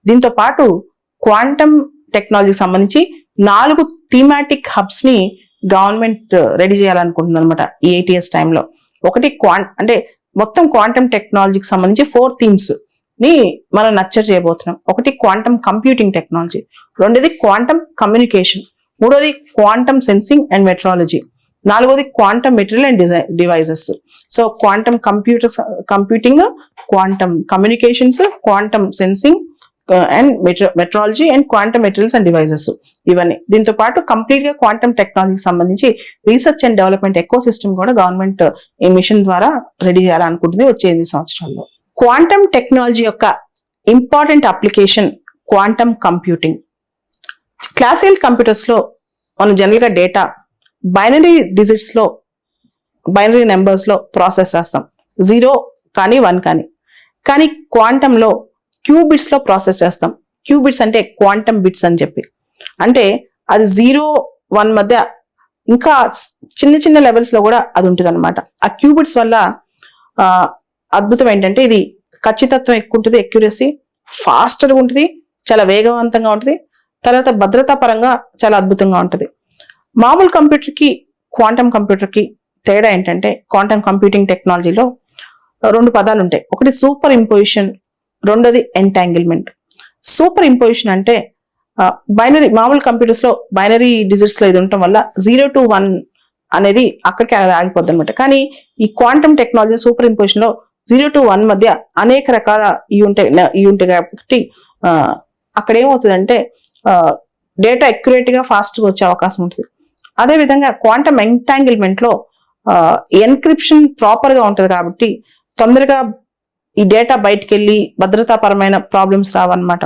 దీంతో పాటు క్వాంటమ్ టెక్నాలజీకి సంబంధించి 4 థీమాటిక్ హబ్స్ ని గవర్నమెంట్ రెడీ చేయాలనుకుంటుంది అనమాట ఈ ATS టైంలో. ఒకటి అంటే మొత్తం క్వాంటమ్ టెక్నాలజీకి సంబంధించి 4 థీమ్స్ ని మనం నర్చర్ చేయబోతున్నాం. ఒకటి క్వాంటమ్ కంప్యూటింగ్ టెక్నాలజీ, రెండోది క్వాంటమ్ కమ్యూనికేషన్, మూడోది క్వాంటమ్ సెన్సింగ్ అండ్ మెట్రాలజీ, నాలుగోది quantum material and devices. So quantum computing, quantum communications, quantum sensing and metrology and quantum materials and devices, ఇవన్నీ. దీంతో పాటు కంప్లీట్ గా క్వాంటమ్ టెక్నాలజీకి సంబంధించి research and development ecosystem కూడా government ఈ మిషన్ ద్వారా రెడీ చేయాలనుకుంటుంది వచ్చే 8 సంవత్సరాల్లో. క్వాంటమ్ టెక్నాలజీ యొక్క important application quantum computing. Classical computers లో మనం జనరల్ గా డేటా బైనరీ డిజిట్స్ లో, బైనరీ నెంబర్స్ లో ప్రాసెస్ చేస్తాం, 0 కానీ 1 కానీ క్వాంటమ్ లో క్యూబిట్స్ లో ప్రాసెస్ చేస్తాం. క్యూబిట్స్ అంటే క్వాంటమ్ బిట్స్ అని చెప్పి, అంటే అది 0-1 మధ్య ఇంకా చిన్న లెవెల్స్ లో కూడా అది ఉంటుంది అనమాట. ఆ క్యూబిట్స్ వల్ల అద్భుతం ఏంటంటే ఇది ఖచ్చితత్వం ఎక్కువ ఉంటుంది, అక్యురసీ ఫాస్టర్గా ఉంటుంది, చాలా వేగవంతంగా ఉంటుంది, తర్వాత భద్రతా పరంగా చాలా అద్భుతంగా ఉంటుంది. మామూలు కంప్యూటర్కి క్వాంటమ్ కంప్యూటర్కి తేడా ఏంటంటే క్వాంటమ్ కంప్యూటింగ్ టెక్నాలజీలో 2 పదాలు ఉంటాయి. ఒకటి సూపర్ ఇంపోజిషన్, రెండోది ఎంటాంగిల్మెంట్. సూపర్ ఇంపోజిషన్ అంటే బైనరీ, మామూలు కంప్యూటర్స్ లో బైనరీ డిజిట్స్ లో ఇది ఉండటం వల్ల 0-1 అనేది అక్కడికి ఆగిపోద్ది అనమాట. కానీ ఈ క్వాంటమ్ టెక్నాలజీ సూపర్ ఇంపోజిషన్ లో 0-1 మధ్య అనేక రకాల ఇవి ఉంటాయి కాబట్టి అక్కడ ఏమవుతుందంటే డేటా అక్యురేట్ గా ఫాస్ట్ గా వచ్చే అవకాశం ఉంటుంది. అదేవిధంగా క్వాంటమ్ ఎంటాంగిల్మెంట్ లో ఎన్క్రిప్షన్ ప్రాపర్ గా ఉంటుంది కాబట్టి తొందరగా ఈ డేటా బయటకు వెళ్ళి భద్రతాపరమైన ప్రాబ్లమ్స్ రావన్నమాట.